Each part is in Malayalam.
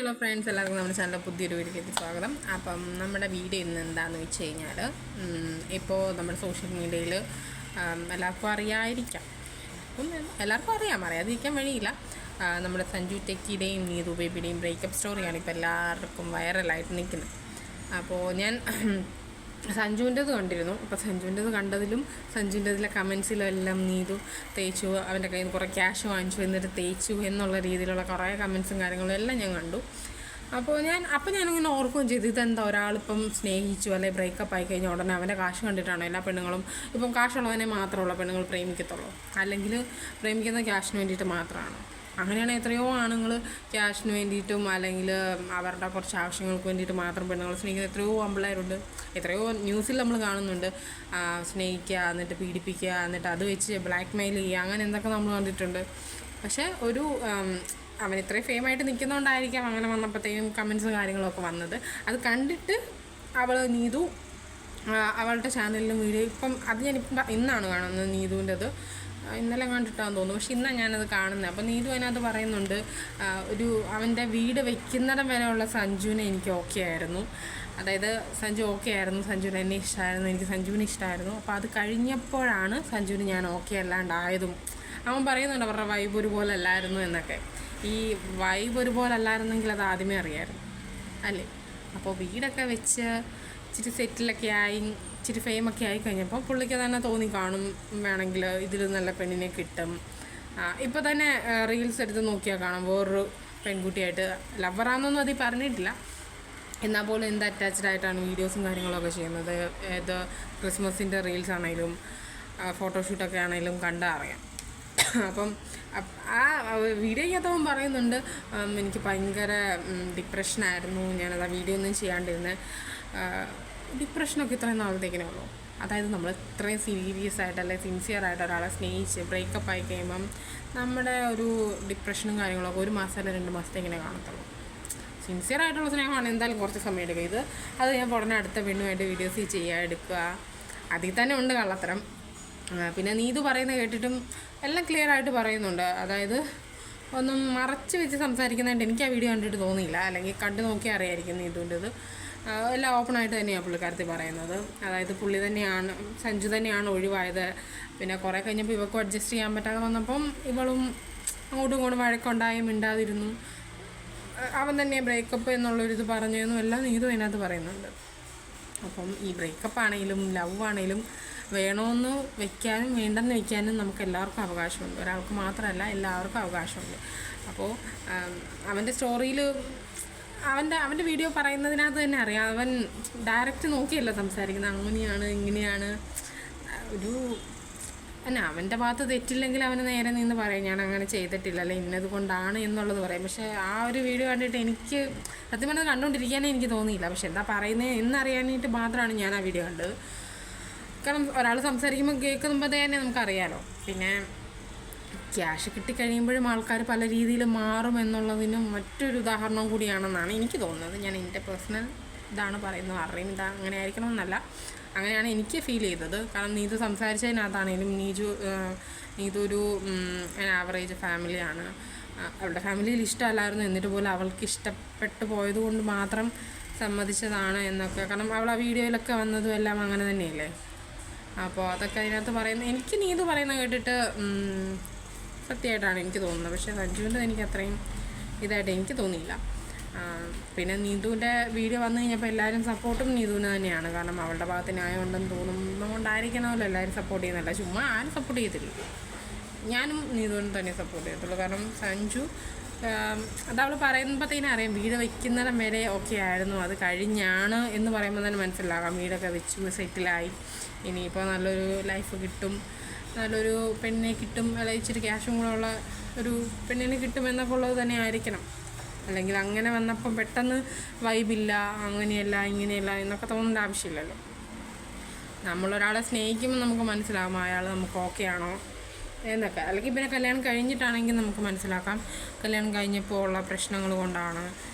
ഹലോ ഫ്രണ്ട്സ്, എല്ലാവർക്കും നമ്മുടെ ചാനലിൽ പുതിയൊരു വീഡിയോയിലേക്ക് സ്വാഗതം. അപ്പം നമ്മുടെ വീഡിയോ ഇന്ന് എന്താണെന്ന് വെച്ച് കഴിഞ്ഞാൽ, ഇപ്പോൾ നമ്മുടെ സോഷ്യൽ മീഡിയയിൽ എല്ലാവർക്കും അറിയാതിരിക്കാം, എല്ലാവർക്കും അറിയാതിരിക്കാൻ വഴിയില്ല. നമ്മുടെ സഞ്ജു ടെക്കിയുടെയും നീതു ബേബിയുടെയും ബ്രേക്കപ്പ് സ്റ്റോറിയാണ് ഇപ്പോൾ എല്ലാവർക്കും വൈറലായിട്ട് നിൽക്കുന്നത്. അപ്പോൾ ഞാൻ സഞ്ജുവിൻ്റെത് കണ്ടിരുന്നു. അപ്പോൾ സഞ്ജുവിൻ്റെത് കണ്ടതിലും സഞ്ജുവിൻ്റെതിലെ കമൻസിലും എല്ലാം നീതു തേച്ചു, അവൻ്റെ കയ്യിൽ നിന്ന് കുറേ ക്യാഷ് വാങ്ങിച്ചു, എന്നിട്ട് തേച്ചു എന്നുള്ള രീതിയിലുള്ള കുറേ കമൻസും കാര്യങ്ങളും എല്ലാം ഞാൻ കണ്ടു. അപ്പോൾ ഞാനിങ്ങനെ ഓർക്കുകയും ചെയ്തു, ഇതെന്താ ഒരാളിപ്പം സ്നേഹിച്ചു അല്ലെങ്കിൽ ബ്രേക്കപ്പ് ആയി കഴിഞ്ഞാൽ ഉടനെ അവൻ്റെ കാശ് കണ്ടിട്ടാണോ എല്ലാ പെണ്ണുങ്ങളും ഇപ്പം കാശുള്ളവനെ മാത്രമുള്ള പെണ്ണുങ്ങൾ പ്രേമിക്കത്തുള്ളൂ, അല്ലെങ്കിൽ പ്രേമിക്കുന്ന ക്യാഷിന് വേണ്ടിയിട്ട് മാത്രമാണ്? അങ്ങനെയാണ് എത്രയോ ആണുങ്ങൾ ക്യാഷിന് വേണ്ടിയിട്ടും അല്ലെങ്കിൽ അവരുടെ കുറച്ച് ആവശ്യങ്ങൾക്ക് വേണ്ടിയിട്ട് മാത്രം പെണ്ണുങ്ങൾ സ്നേഹിക്കുന്ന എത്രയോ ആമ്പിള്ളേരുണ്ട്. എത്രയോ ന്യൂസിൽ നമ്മൾ കാണുന്നുണ്ട്. സ്നേഹിക്കുക, എന്നിട്ട് പീഡിപ്പിക്കുക, എന്നിട്ട് അത് വെച്ച് ബ്ലാക്ക് മെയിൽ ചെയ്യുക, അങ്ങനെ എന്തൊക്കെ നമ്മൾ കണ്ടിട്ടുണ്ട്. പക്ഷേ അവൻ ഇത്രയും ഫെയിമായിട്ട് നിൽക്കുന്നതുകൊണ്ടായിരിക്കാം അങ്ങനെ വന്നപ്പോഴത്തേക്കും കമൻസും കാര്യങ്ങളൊക്കെ വന്നത്. അത് കണ്ടിട്ട് നീതു അവളുടെ ചാനലിലും വീഡിയോ അത് ഞാനിപ്പം ഇന്നാണ് കാണുന്നത്. നീതുവിൻ്റെത് ഇന്നലെ കണ്ടിട്ടാന്ന് തോന്നുന്നു, പക്ഷെ ഇന്നാണ് ഞാനത് കാണുന്നത്. അപ്പോൾ നീതു അതിനകത്ത് പറയുന്നുണ്ട്, അവൻ്റെ വീട് വെക്കുന്നിടം വരെയുള്ള സഞ്ജുവിനെ എനിക്ക് ഓക്കെ ആയിരുന്നു, അതായത് സഞ്ജു ഓക്കെ ആയിരുന്നു, സഞ്ജുവിന് എന്നെ ഇഷ്ടമായിരുന്നു, എനിക്ക് സഞ്ജുവിനെ ഇഷ്ടമായിരുന്നു. അപ്പോൾ അത് കഴിഞ്ഞപ്പോഴാണ് സഞ്ജുവിന് ഞാൻ ഓക്കെ അല്ലാണ്ടായതും അവൻ പറയുന്നുണ്ട്. അവരുടെ വൈബ് ഒരുപോലെ അല്ലായിരുന്നു എന്നൊക്കെ. ഈ വൈബ് ഒരുപോലെ അല്ലായിരുന്നെങ്കിൽ അത് ആദ്യമേ അറിയായിരുന്നു അല്ലേ? അപ്പോൾ വീടൊക്കെ വെച്ച് ഇച്ചിരി സെറ്റിലൊക്കെ ആയി, ഇച്ചിരി ഫെയിമൊക്കെ ആയി കഴിഞ്ഞപ്പോൾ പുള്ളിക്ക് തന്നെ തോന്നി കാണും, വേണമെങ്കിൽ ഇതിൽ നല്ല പെണ്ണിനെ കിട്ടും. ഇപ്പോൾ തന്നെ റീൽസ് എടുത്ത് നോക്കിയാൽ കാണാം, വേറൊരു പെൺകുട്ടിയായിട്ട് ലവറാണെന്നൊന്നും അതിൽ പറഞ്ഞിട്ടില്ല, എന്നാൽ പോലും എന്ത് അറ്റാച്ച്ഡ് ആയിട്ടാണ് വീഡിയോസും കാര്യങ്ങളൊക്കെ ചെയ്യുന്നത്. ഏത് ക്രിസ്മസിൻ്റെ റീൽസ് ആണെങ്കിലും ഫോട്ടോഷൂട്ടൊക്കെ ആണെങ്കിലും കണ്ടാൽ അറിയാം. അപ്പം ആ വീഡിയോയ്ക്കകത്തവൻ പറയുന്നുണ്ട്, എനിക്ക് ഭയങ്കര ഡിപ്രഷനായിരുന്നു, ഞാനത് ആ വീഡിയോ ഒന്നും ചെയ്യാണ്ടിരുന്നത്. ഡിപ്രഷനൊക്കെ ഇത്രയും നാളത്തേക്കിനേ ഉള്ളൂ. അതായത് നമ്മൾ ഇത്രയും സീരിയസ് ആയിട്ട് അല്ലെങ്കിൽ സിൻസിയറായിട്ട് ഒരാളെ സ്നേഹിച്ച് ബ്രേക്കപ്പ് ആയി കഴിയുമ്പം നമ്മുടെ ഒരു ഡിപ്രഷനും കാര്യങ്ങളൊക്കെ 1 മാസം അല്ലെങ്കിൽ 2 മാസത്തേക്കിനെ കാണത്തുള്ളൂ. സിൻസിയറായിട്ടുള്ള സ്നേഹമാണ് എന്തായാലും കുറച്ച് സമയം എടുക്കുക. അത് ഞാൻ ഉടനെ അടുത്ത പെണ്ണുമായിട്ട് വീഡിയോസ് എടുക്കുക, അതിൽ തന്നെ ഉണ്ട് കള്ളത്തരം. പിന്നെ നീതു പറയുന്നത് കേട്ടിട്ടും എല്ലാം ക്ലിയർ ആയിട്ട് പറയുന്നുണ്ട്. അതായത് ഒന്നും മറച്ച് വെച്ച് സംസാരിക്കുന്നതായിട്ട് എനിക്ക് ആ വീഡിയോ കണ്ടിട്ട് തോന്നിയില്ല, അല്ലെങ്കിൽ കണ്ടു നോക്കിയാൽ അറിയായിരിക്കും നീതുവിൻ്റെത്. എല്ലാം ഓപ്പണായിട്ട് തന്നെയാണ് പുള്ളിക്കാരത്തി പറയുന്നത്. അതായത് സഞ്ജു തന്നെയാണ് ഒഴിവായത്. പിന്നെ കുറേ കഴിഞ്ഞപ്പോൾ ഇവൾക്കും അഡ്ജസ്റ്റ് ചെയ്യാൻ പറ്റാതെ വന്നപ്പം ഇവളും അങ്ങോട്ടും ഇങ്ങോട്ടും വഴക്കുണ്ടായി മിണ്ടാതിരുന്നു. അവൻ തന്നെ ബ്രേക്കപ്പ് എന്നുള്ളൊരിത് പറഞ്ഞതെന്നും എല്ലാം നീതു അതിനകത്ത് പറയുന്നുണ്ട്. അപ്പം ഈ ബ്രേക്കപ്പ് ആണെങ്കിലും ലവ് ആണെങ്കിലും വേണമെന്ന് വെക്കാനും വേണ്ടെന്ന് വെക്കാനും നമുക്ക് എല്ലാവർക്കും അവകാശമുണ്ട്. ഒരാൾക്ക് മാത്രമല്ല, എല്ലാവർക്കും അവകാശമുണ്ട്. അപ്പോൾ അവൻ്റെ സ്റ്റോറിയിൽ അവൻ്റെ വീഡിയോ പറയുന്നതിനകത്ത് തന്നെ അറിയാം, അവൻ ഡയറക്റ്റ് നോക്കിയല്ല സംസാരിക്കുന്നത്, അങ്ങനെയാണ് ഇങ്ങനെയാണ്. അവൻ്റെ ഭാഗത്ത് തെറ്റില്ലെങ്കിൽ അവന് നേരെ നിന്ന് പറയും, ഞാൻ അങ്ങനെ ചെയ്തിട്ടില്ല, അല്ലെ ഇന്നത് കൊണ്ടാണ് എന്നുള്ളത് പറയും. പക്ഷേ ആ ഒരു വീഡിയോ കണ്ടിട്ട് എനിക്ക് സത്യം പറഞ്ഞത് കണ്ടുകൊണ്ടിരിക്കാനേ എനിക്ക് തോന്നിയില്ല. പക്ഷെ എന്താ പറയുന്നത് എന്നറിയാനായിട്ട് മാത്രമാണ് ഞാൻ ആ വീഡിയോ കണ്ടത്. കാരണം ഒരാൾ സംസാരിക്കുമ്പോൾ കേൾക്കുമ്പോൾ തന്നെ നമുക്കറിയാലോ. പിന്നെ ക്യാഷ് കിട്ടിക്കഴിയുമ്പോഴും ആൾക്കാർ പല രീതിയിൽ മാറും എന്നുള്ളതിനും മറ്റൊരു ഉദാഹരണം കൂടിയാണെന്നാണ് എനിക്ക് തോന്നുന്നത്. ഞാൻ എൻ്റെ പേഴ്സണൽ ഇതാണ് പറയുന്നത്, ആരുടെയും ഇതാ അങ്ങനെ ആയിരിക്കണമെന്നല്ല, അങ്ങനെയാണ് എനിക്ക് ഫീൽ ചെയ്തത്. കാരണം നീതു സംസാരിച്ചതിനകത്താണെങ്കിലും നീതു ഒരു ആവറേജ് ഫാമിലിയാണ്. അവളുടെ ഫാമിലിയിൽ ഇഷ്ടമല്ലായിരുന്നു, എന്നിട്ട് പോലും അവൾക്ക് ഇഷ്ടപ്പെട്ടു പോയത് കൊണ്ട് മാത്രം സമ്മതിച്ചതാണ് എന്നൊക്കെ. കാരണം അവൾ ആ വീഡിയോയിലൊക്കെ വന്നതും എല്ലാം അങ്ങനെ തന്നെയല്ലേ. അപ്പോൾ അതൊക്കെ അതിനകത്ത് പറയുന്നത്, എനിക്ക് നീതു പറയുന്നത് കേട്ടിട്ട് സത്യമായിട്ടാണ് എനിക്ക് തോന്നുന്നത്. പക്ഷേ സഞ്ജുവിൻ്റെ എനിക്ക് അത്രയും ഇതായിട്ട് എനിക്ക് തോന്നിയില്ല. പിന്നെ നീതുവിൻ്റെ വീഡിയോ വന്നു കഴിഞ്ഞപ്പോൾ എല്ലാവരും സപ്പോർട്ടും നീതുവിന് തന്നെയാണ്. കാരണം അവളുടെ ഭാഗത്ത് ന്യായം ഉണ്ടെന്ന് തോന്നുന്നതുകൊണ്ടായിരിക്കണമല്ലോ എല്ലാവരും സപ്പോർട്ട് ചെയ്യുന്നില്ല. ചുമ്മാ ആരും സപ്പോർട്ട് ചെയ്തില്ല, ഞാനും നീതുവിന് തന്നെ സപ്പോർട്ട് ചെയ്യത്തുള്ളൂ. കാരണം സഞ്ജു അതവൾ പറയുമ്പോഴത്തേനും അറിയാം, വീട് വയ്ക്കുന്നിടം വരെ ഓക്കെ ആയിരുന്നു, അത് കഴിഞ്ഞാണ് എന്ന് പറയുമ്പോൾ തന്നെ മനസ്സിലാകാം. വീടൊക്കെ വെച്ചു സെറ്റിലായി, ഇനിയിപ്പോൾ നല്ലൊരു ലൈഫ് കിട്ടും, നല്ലൊരു പെണ്ണിനെ കിട്ടും, അല്ലെങ്കിൽ ഇച്ചിരി ക്യാഷും കൂടെ ഉള്ള ഒരു പെണ്ണിനെ കിട്ടും എന്നൊക്കെ ഉള്ളത് തന്നെ ആയിരിക്കണം. അല്ലെങ്കിൽ അങ്ങനെ വന്നപ്പം പെട്ടെന്ന് വൈബില്ല, അങ്ങനെയല്ല ഇങ്ങനെയല്ല എന്നൊക്കെ തോന്നേണ്ട ആവശ്യമില്ലല്ലോ. നമ്മളൊരാളെ സ്നേഹിക്കുമ്പോൾ നമുക്ക് മനസ്സിലാകും അയാൾ നമുക്ക് ഓക്കെ ആണോ എന്നൊക്കെ. അല്ലെങ്കിൽ പിന്നെ കല്യാണം കഴിഞ്ഞിട്ടാണെങ്കിൽ നമുക്ക് മനസ്സിലാക്കാം കല്യാണം കഴിഞ്ഞപ്പോൾ ഉള്ള പ്രശ്നങ്ങൾ കൊണ്ടാണ്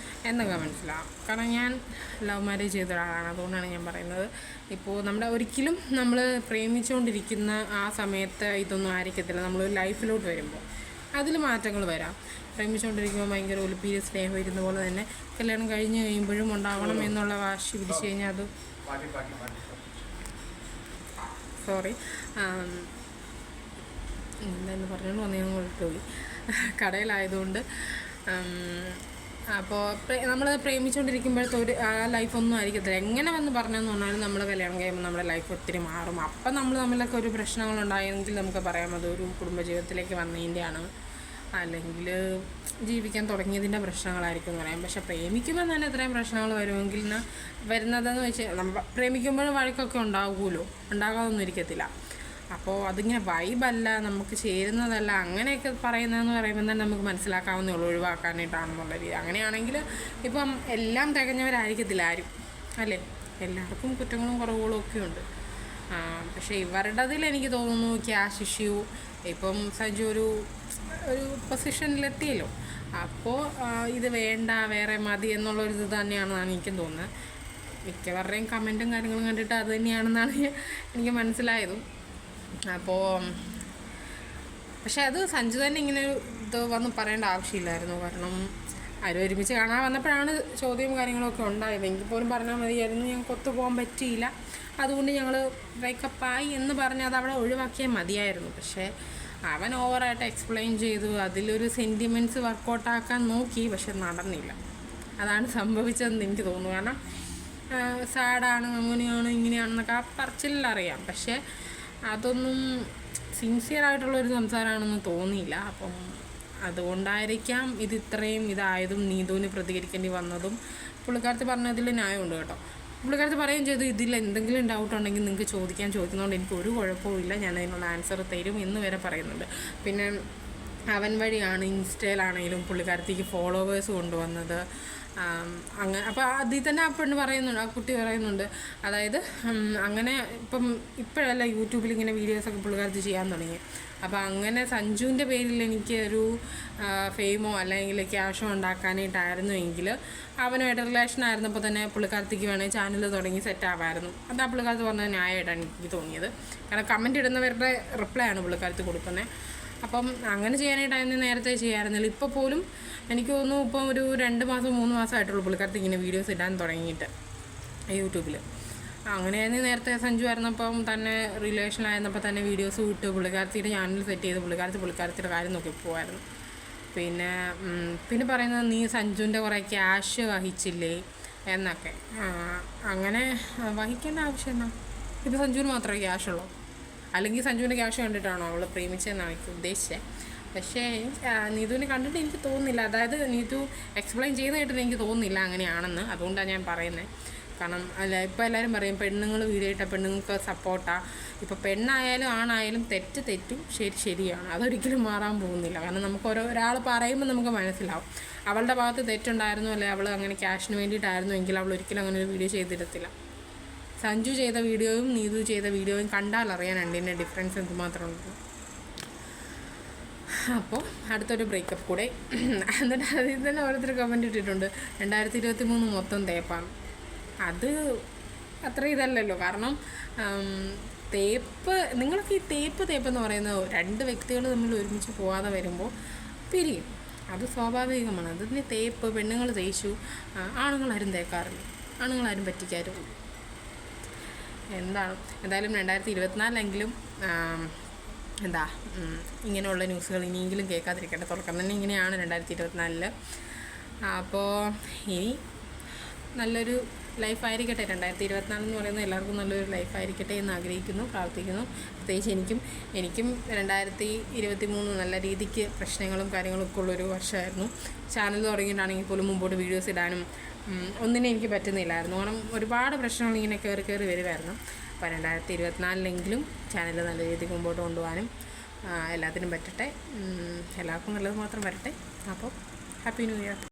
എന്നൊക്കെ മനസ്സിലാവും. കാരണം ഞാൻ ലവ് മാരേജ് ചെയ്ത ഒരാളാണ്, അതുകൊണ്ടാണ് ഞാൻ പറയുന്നത്. ഇപ്പോൾ ഒരിക്കലും നമ്മൾ പ്രേമിച്ചുകൊണ്ടിരിക്കുന്ന ആ സമയത്ത് ഇതൊന്നും ആയിരിക്കത്തില്ല. നമ്മൾ ലൈഫിലോട്ട് വരുമ്പോൾ അതിൽ മാറ്റങ്ങൾ വരാം. പ്രേമിച്ചുകൊണ്ടിരിക്കുമ്പോൾ ഭയങ്കര ഒലിപ്പീര് സ്നേഹം ഇരുന്ന പോലെ തന്നെ കല്യാണം കഴിഞ്ഞ് കഴിയുമ്പോഴും ഉണ്ടാവണം എന്നുള്ള വാശി പിടിച്ച് കഴിഞ്ഞാൽ അത് എന്താന്ന് പറഞ്ഞുകൊണ്ട് വന്നു പോയി കടയിലായതുകൊണ്ട്. അപ്പോൾ നമ്മൾ പ്രേമിച്ചുകൊണ്ടിരിക്കുമ്പോഴത്തെ ഒരു ആ ലൈഫൊന്നും ആയിരിക്കത്തില്ല. എങ്ങനെ വന്ന് പറഞ്ഞെന്ന് പറഞ്ഞാലും നമ്മൾ കല്യാണം കഴിയുമ്പോൾ നമ്മുടെ ലൈഫ് ഒത്തിരി മാറും. അപ്പം നമ്മൾ തമ്മിലൊക്കെ ഒരു പ്രശ്നങ്ങളുണ്ടായെങ്കിൽ നമുക്ക് പറയാം അതൊരു കുടുംബജീവിതത്തിലേക്ക് വന്നതിൻ്റെയാണ്, അല്ലെങ്കിൽ ജീവിക്കാൻ തുടങ്ങിയതിൻ്റെ പ്രശ്നങ്ങളായിരിക്കും എന്ന് പറയാം. പക്ഷെ പ്രേമിക്കുമ്പോൾ തന്നെ ഇത്രയും പ്രശ്നങ്ങൾ വരുമെങ്കിൽ വരുന്നതെന്ന് വെച്ചാൽ നമ്മൾ പ്രേമിക്കുമ്പോഴും വഴക്കൊക്കെ ഉണ്ടാകുമല്ലോ, ഉണ്ടാകാതൊന്നും ഇരിക്കത്തില്ല. അപ്പോൾ അതിങ്ങനെ വൈബല്ല, നമുക്ക് ചേരുന്നതല്ല, അങ്ങനെയൊക്കെ പറയുന്നതെന്ന് പറയുമ്പോൾ തന്നെ നമുക്ക് മനസ്സിലാക്കാവുന്നേ ഉള്ളൂ, ഒഴിവാക്കാനായിട്ടാണെന്നുള്ള രീതി. അങ്ങനെയാണെങ്കിൽ ഇപ്പം എല്ലാം തികഞ്ഞവരായിരിക്കത്തില്ല ആരും, അല്ലേ? എല്ലാവർക്കും കുറ്റങ്ങളും കുറവുകളും ഒക്കെ ഉണ്ട്. പക്ഷേ ഇവരുടേതിൽ എനിക്ക് തോന്നുന്നു ക്യാഷ് ഇഷ്യൂ. ഇപ്പം സഞ്ജു ഒരു പൊസിഷനിലെത്തിയല്ലോ, അപ്പോൾ ഇത് വേണ്ട, വേറെ മതി എന്നുള്ളൊരു ഇത് തന്നെയാണെന്നാണ് എനിക്കും തോന്നുന്നത്. മിക്കവരുടെയും കമൻറ്റും കാര്യങ്ങളും കണ്ടിട്ട് അത് തന്നെയാണെന്നാണ് എനിക്ക് മനസ്സിലായതും. അപ്പോൾ പക്ഷെ അത് സഞ്ജു തന്നെ ഇങ്ങനെ ഇത് വന്ന് പറയേണ്ട ആവശ്യമില്ലായിരുന്നു. കാരണം ആരും ഒരുമിച്ച് കാണാൻ വന്നപ്പോഴാണ് ചോദ്യവും കാര്യങ്ങളൊക്കെ ഉണ്ടായത്. എങ്കിൽ പോലും പറഞ്ഞാൽ മതിയായിരുന്നു ഞങ്ങൾക്ക് ഒത്തുപോകാൻ പറ്റിയില്ല, അതുകൊണ്ട് ഞങ്ങൾ ബ്രേക്കപ്പായി എന്ന് പറഞ്ഞ് അത് അവിടെ ഒഴിവാക്കിയാൽ മതിയായിരുന്നു. പക്ഷേ അവൻ ഓവറായിട്ട് എക്സ്പ്ലെയിൻ ചെയ്തു, അതിലൊരു സെൻറ്റിമെൻറ്റ്സ് വർക്കൗട്ടാക്കാൻ നോക്കി, പക്ഷെ നടന്നില്ല. അതാണ് സംഭവിച്ചതെന്ന് എനിക്ക് തോന്നുന്നു. കാരണം സാഡാണ്, അങ്ങനെയാണ്, ഇങ്ങനെയാണെന്നൊക്കെ ആ പറച്ചിലറിയാം, പക്ഷേ അതൊന്നും സിൻസിയറായിട്ടുള്ളൊരു സംസാരമാണെന്ന് തോന്നിയില്ല. അപ്പം അതുകൊണ്ടായിരിക്കാം ഇത് ഇത്രയും ഇതായതും നീതുവിന് പ്രതികരിക്കേണ്ടി വന്നതും. പുള്ളിക്കാരത്തി പറഞ്ഞതിൽ ന്യായമുണ്ട് കേട്ടോ. പുള്ളിക്കാരത്തി പറയുകയും ചെയ്തു, ഇതിൽ എന്തെങ്കിലും ഡൗട്ട് ഉണ്ടെങ്കിൽ നിങ്ങൾക്ക് ചോദിക്കുന്നതുകൊണ്ട് എനിക്ക് ഒരു കുഴപ്പമില്ല, ഞാൻ അതിനുള്ള ആൻസർ തരും എന്ന് വരെ പറയുന്നുണ്ട്. പിന്നെ അവൻ വഴിയാണ് ഇൻസ്റ്റയിലാണെങ്കിലും പുള്ളിക്കാരത്തിക്ക് ഫോളോവേഴ്സ് കൊണ്ടുവന്നത്. അങ്ങനെ അപ്പോൾ അതിൽ തന്നെ ആ പെണ്ണ് പറയുന്നുണ്ട്, ആ കുട്ടി പറയുന്നുണ്ട്, അതായത് അങ്ങനെ ഇപ്പോഴല്ല യൂട്യൂബിൽ ഇങ്ങനെ വീഡിയോസൊക്കെ പുള്ളിക്കാരത്തി ചെയ്യാൻ തുടങ്ങി. അപ്പോൾ അങ്ങനെ സഞ്ജുവിൻ്റെ പേരിൽ എനിക്ക് ഒരു ഫെയിമോ അല്ലെങ്കിൽ ക്യാഷോ ഉണ്ടാക്കാനായിട്ടായിരുന്നു എങ്കിൽ അവനുമായിട്ട് റിലേഷൻ ആയിരുന്നപ്പോൾ തന്നെ പുള്ളിക്കാരത്തിക്ക് വേണമെങ്കിൽ ചാനൽ തുടങ്ങി സെറ്റ് ആവാമായിരുന്നു. അത് ആ പുള്ളിക്കാരത്ത് പറഞ്ഞത് ന്യായമായിട്ടാണ് എനിക്ക് തോന്നിയത്. കാരണം കമൻറ്റ് ഇടുന്നവരുടെ റിപ്ലൈ ആണ് പുള്ളിക്കാരത്തി കൊടുക്കുന്നത്. അപ്പം അങ്ങനെ ചെയ്യാനായിട്ടായിരുന്നു നേരത്തെ ചെയ്യാമായിരുന്നില്ല. ഇപ്പോൾ പോലും എനിക്ക് തോന്നുന്നു ഇപ്പം ഒരു 2 മാസം 3 മാസമായിട്ടുള്ളൂ പുള്ളിക്കാരത്തി ഇങ്ങനെ വീഡിയോസ് ഇടാൻ തുടങ്ങിയിട്ട് യൂട്യൂബിൽ. അങ്ങനെയായിരുന്നു നേരത്തെ സഞ്ജു ആയിരുന്നപ്പം തന്നെ റിലേഷനായിരുന്നപ്പോൾ തന്നെ വീഡിയോസ് വിട്ട് പുള്ളിക്കാരത്തിയുടെ ചാനൽ സെറ്റ് ചെയ്ത് പുള്ളിക്കാരത്തിയുടെ കാര്യം നോക്കി പോകായിരുന്നു. പിന്നെ പറയുന്നത് നീ സഞ്ജുവിൻ്റെ കുറേ ക്യാഷ് വഹിച്ചില്ലേ എന്നൊക്കെ. അങ്ങനെ വഹിക്കേണ്ട ആവശ്യം എന്നാ? ഇപ്പോൾ സഞ്ജുവിന് മാത്രമേ ക്യാഷുള്ളൂ, അല്ലെങ്കിൽ സഞ്ജുവിൻ്റെ ക്യാഷ് കണ്ടിട്ടാണോ അവൾ പ്രേമിച്ചതെന്നാണ് എനിക്ക് ഉദ്ദേശിച്ചത്. പക്ഷേ നീതുവിനെ കണ്ടിട്ട് എനിക്ക് തോന്നുന്നില്ല, അതായത് നീതു എക്സ്പ്ലെയിൻ ചെയ്തതായിട്ട് എനിക്ക് തോന്നുന്നില്ല അങ്ങനെയാണെന്ന്. അതുകൊണ്ടാണ് ഞാൻ പറയുന്നത്. കാരണം ഇപ്പോൾ എല്ലാവരും പറയും പെണ്ണുങ്ങൾ വീഡിയോ ഇട്ട പെണ്ണുങ്ങൾക്ക് സപ്പോർട്ടാണ്. ഇപ്പോൾ പെണ്ണായാലും ആണായാലും തെറ്റും ശരിയാണ്, അതൊരിക്കലും മാറാൻ പോകുന്നില്ല. കാരണം നമുക്ക് ഒരാൾ പറയുമ്പോൾ നമുക്ക് മനസ്സിലാവും അവളുടെ ഭാഗത്ത് തെറ്റുണ്ടായിരുന്നു, അല്ലെ അവൾ അങ്ങനെ ക്യാഷിന് വേണ്ടിയിട്ടായിരുന്നു എങ്കിൽ അവൾ ഒരിക്കലും അങ്ങനെ ഒരു വീഡിയോ ചെയ്തിടത്തില്ല. സഞ്ജു ചെയ്ത വീഡിയോയും നീതു ചെയ്ത വീഡിയോയും കണ്ടാൽ അറിയാൻ രണ്ടിൻ്റെ ഡിഫറൻസ് എന്തുമാത്രം ഉണ്ട്. അപ്പോൾ അടുത്തൊരു ബ്രേക്കപ്പ് കൂടെ. എന്നിട്ട് അതിൽ തന്നെ ഓരോരുത്തർ കമൻറ്റ് ഇട്ടിട്ടുണ്ട് 2023 മൊത്തം തേപ്പാണ്. അത് അത്ര ഇതല്ലല്ലോ. കാരണം നിങ്ങൾക്ക് ഈ തേപ്പെന്ന് പറയുന്നത് 2 വ്യക്തികൾ തമ്മിൽ ഒരുമിച്ച് പോകാതെ വരുമ്പോൾ പിരിയും, അത് സ്വാഭാവികമാണ്. അതിന് തേപ്പ് പെണ്ണുങ്ങൾ തേച്ചു, ആണുങ്ങളാരും തേക്കാറില്ല, ആണുങ്ങളാരും പറ്റിക്കാറുമില്ല. എന്തായാലും 2024 ഇങ്ങനെയുള്ള ന്യൂസുകൾ ഇനിയെങ്കിലും കേൾക്കാതിരിക്കട്ടെ. തുടക്കം തന്നെ ഇങ്ങനെയാണ് 2024. അപ്പോൾ ഇനി നല്ലൊരു ലൈഫായിരിക്കട്ടെ. 2024 എന്ന് പറയുന്നത് എല്ലാവർക്കും നല്ലൊരു ലൈഫായിരിക്കട്ടെ എന്ന് ആഗ്രഹിക്കുന്നു, പ്രാർത്ഥിക്കുന്നു. പ്രത്യേകിച്ച് എനിക്കും 2023 നല്ല രീതിക്ക് പ്രശ്നങ്ങളും കാര്യങ്ങളൊക്കെ ഉള്ളൊരു വർഷമായിരുന്നു. ചാനൽ തുടങ്ങിയിട്ടാണെങ്കിൽ പോലും മുമ്പോട്ട് വീഡിയോസ് ഇടാനും ഒന്നിനും എനിക്ക് പറ്റുന്നില്ലായിരുന്നു. കാരണം ഒരുപാട് പ്രശ്നങ്ങൾ ഇങ്ങനെ കയറി വരുമായിരുന്നു. അപ്പോൾ 2024 ചാനൽ നല്ല രീതിക്ക് മുമ്പോട്ട് കൊണ്ടുപോകാനും എല്ലാത്തിനും പറ്റട്ടെ. എല്ലാവർക്കും നല്ലത് മാത്രം വരട്ടെ. അപ്പോൾ ഹാപ്പി ന്യൂ ഇയർ.